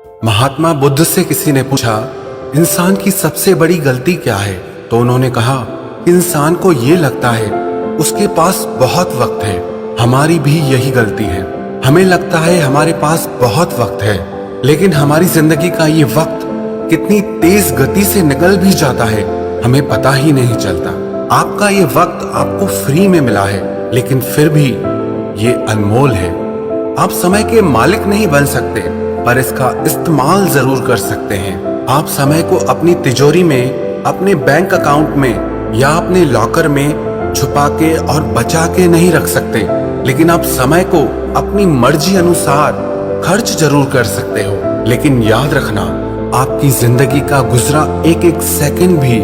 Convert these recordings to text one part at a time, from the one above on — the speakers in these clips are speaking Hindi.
महात्मा बुद्ध से किसी ने पूछा, इंसान की सबसे बड़ी गलती क्या है? तो उन्होंने कहा, इंसान को ये लगता है उसके पास बहुत वक्त है। हमारी भी यही गलती है। हमें लगता है हमारे पास बहुत वक्त है, लेकिन हमारी जिंदगी का ये वक्त कितनी तेज गति से निकल भी जाता है, हमें पता ही नहीं चलता। आपका ये वक्त आपको फ्री में मिला है, लेकिन फिर भी ये अनमोल है। आप समय के मालिक नहीं बन सकते, पर इसका इस्तेमाल जरूर कर सकते हैं। आप समय को अपनी तिजोरी में, अपने बैंक अकाउंट में या अपने लॉकर में छुपा के और बचा के नहीं रख सकते, लेकिन आप समय को अपनी मर्जी अनुसार खर्च जरूर कर सकते हो। लेकिन याद रखना, आपकी जिंदगी का गुजरा एक एक सेकंड भी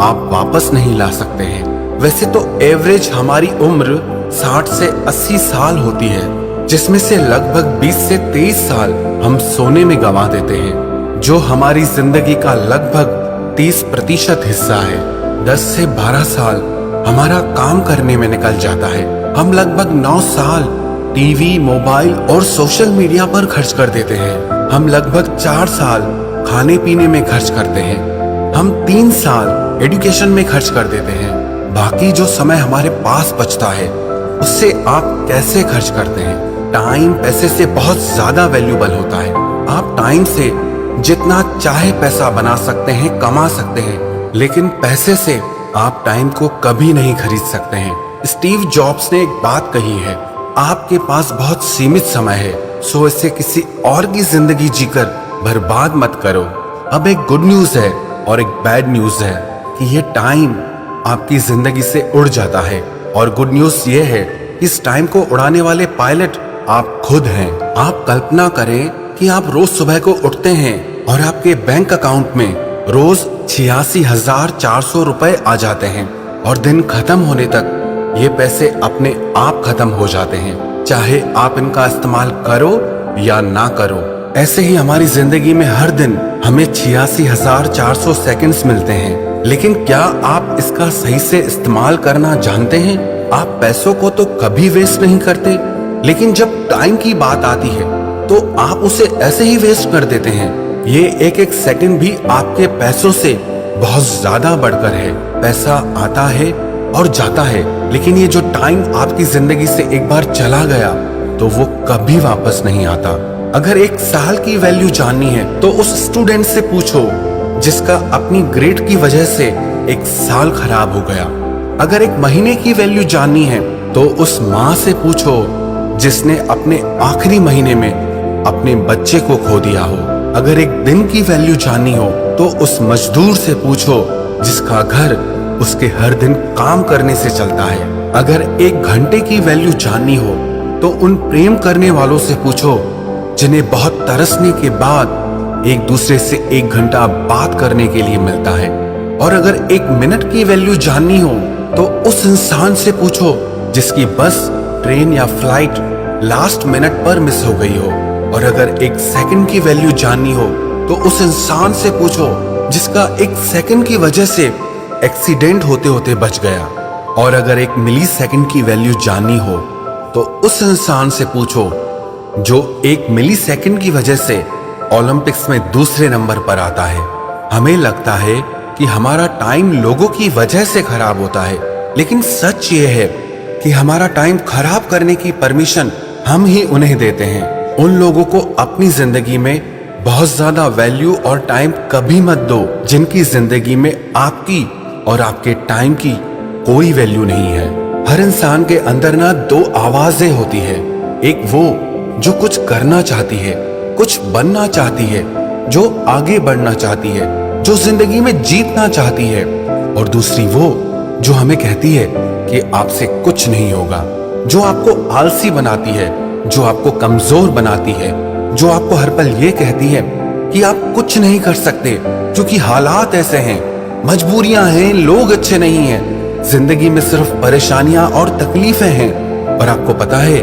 आप वापस नहीं ला सकते हैं। वैसे तो एवरेज हमारी उम्र 60 से 80 साल होती है, जिसमें से लगभग 20 से 23 साल हम सोने में गंवा देते हैं, जो हमारी जिंदगी का लगभग 30% हिस्सा है। 10 से 12 साल हमारा काम करने में निकल जाता है। हम लगभग 9 साल टीवी, मोबाइल और सोशल मीडिया पर खर्च कर देते हैं। हम लगभग 4 साल खाने पीने में खर्च करते हैं। हम 3 साल एजुकेशन में खर्च कर देते हैं। बाकी जो समय हमारे पास बचता है, उससे आप कैसे खर्च करते हैं? टाइम पैसे से बहुत ज्यादा वैल्यूबल होता है। आप टाइम से जितना चाहे पैसा बना सकते हैं, कमा सकते हैं, लेकिन पैसे से आप टाइम को कभी नहीं खरीद सकते हैं। स्टीव जॉब्स ने एक बात कही है, आपके पास बहुत सीमित समय है, सो इसे किसी और की जिंदगी जीकर बर्बाद मत करो। अब एक गुड न्यूज है और एक बैड न्यूज है कि ये टाइम आपकी जिंदगी से उड़ जाता है, और गुड न्यूज ये है कि इस टाइम को उड़ाने वाले पायलट आप खुद हैं। आप कल्पना करें कि आप रोज सुबह को उठते हैं और आपके बैंक अकाउंट में रोज 86,400 रुपए आ जाते हैं, और दिन खत्म होने तक ये पैसे अपने आप खत्म हो जाते हैं, चाहे आप इनका इस्तेमाल करो या ना करो। ऐसे ही हमारी जिंदगी में हर दिन हमें 86,400 सेकंड्स मिलते हैं, लेकिन क्या आप इसका सही से इस्तेमाल करना जानते हैं? आप पैसों को तो कभी वेस्ट नहीं करते, लेकिन जब टाइम की बात आती है तो आप उसे ऐसे ही वेस्ट कर देते हैं। ये एक एक सेकंड भी आपके पैसों से बहुत ज्यादा बढ़कर है। पैसा आता है और जाता है, लेकिन ये जो टाइम आपकी जिंदगी से एक बार चला गया तो वो कभी वापस नहीं आता। अगर एक साल की वैल्यू जाननी है तो उस स्टूडेंट से पूछो जिसका अपनी ग्रेड की वजह से एक साल खराब हो गया। अगर एक महीने की वैल्यू जाननी है तो उस माँ से पूछो जिसने अपने आखिरी महीने में अपने बच्चे को खो दिया हो। अगर एक दिन की वैल्यू जाननी हो तो उस मजदूर से पूछो जिसका घर उसके हर दिन काम करने से चलता है। अगर एक घंटे की वैल्यू जाननी हो तो उन प्रेम करने वालों से पूछो जिन्हें बहुत तरसने के बाद एक दूसरे से 1 घंटा बात करने के लिए मिलता है। और अगर 1 मिनट की वैल्यू जाननी हो तो उस इंसान से पूछो जिसकी बस, ट्रेन या फ्लाइट लास्ट मिनट पर मिस हो गई हो। और अगर 1 सेकंड की वैल्यू जाननी हो तो उस इंसान से पूछो जिसका 1 सेकंड की वजह से एक्सीडेंट होते होते बच गया। और अगर 1 मिली सेकंड की वैल्यू जाननी हो तो उस इंसान से पूछो जो 1 मिली सेकंड की वजह से ओलंपिक्स में दूसरे नंबर पर आता है। हमें लगता है कि हमारा टाइम लोगों की वजह से खराब होता है, लेकिन सच ये है कि हमारा टाइम खराब करने की परमिशन हम ही उन्हें देते हैं। उन लोगों को अपनी जिंदगी में बहुत ज्यादा वैल्यू और टाइम कभी मत दो जिनकी जिंदगी में आपकी और आपके टाइम की कोई वैल्यू नहीं है। हर इंसान के अंदर ना 2 आवाजें होती है, एक वो जो कुछ करना चाहती है, कुछ बनना चाहती है, जो आगे बढ़ना चाहती है, जो जिंदगी में जीतना चाहती है, और दूसरी वो जो हमें कहती है कि आपसे कुछ नहीं होगा, जो आपको आलसी बनाती है, जो आपको कमजोर बनाती है, जो आपको हर पल ये कहती है कि आप कुछ नहीं कर सकते क्योंकि हालात ऐसे हैं, मजबूरियां हैं, लोग अच्छे नहीं हैं, जिंदगी में सिर्फ परेशानियां और तकलीफें हैं। और आपको पता है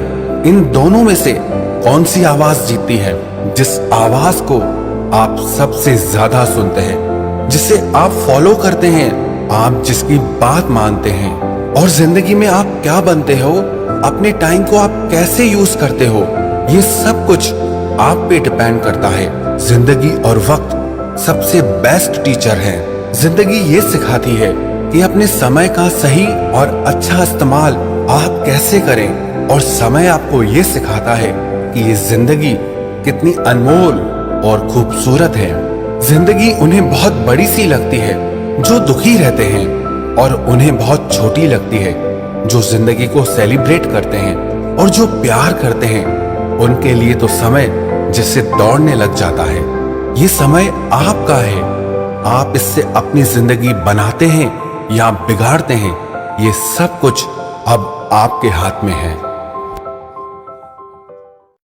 इन दोनों में से कौन सी आवाज जीतती है? जिस आवाज को आप सबसे ज्यादा सुनते हैं, जिसे आप फॉलो करते हैं, आप जिसकी बात मानते हैं। और जिंदगी में आप क्या बनते हो, अपने टाइम को आप कैसे यूज करते हो, ये सब कुछ आप पे डिपेंड करता है। जिंदगी और वक्त सबसे बेस्ट टीचर है। जिंदगी ये सिखाती है कि अपने समय का सही और अच्छा इस्तेमाल आप कैसे करें, और समय आपको ये सिखाता है कि ये जिंदगी कितनी अनमोल और खूबसूरत है। जिंदगी उन्हें बहुत बड़ी सी लगती है जो दुखी रहते हैं, और उन्हें बहुत छोटी लगती है जो जिंदगी को सेलिब्रेट करते हैं, और जो प्यार करते हैं उनके लिए तो समय जिससे दौड़ने लग जाता है। ये समय आपका है, आप इससे अपनी जिंदगी बनाते हैं या बिगाड़ते हैं, ये सब कुछ अब आपके हाथ में है।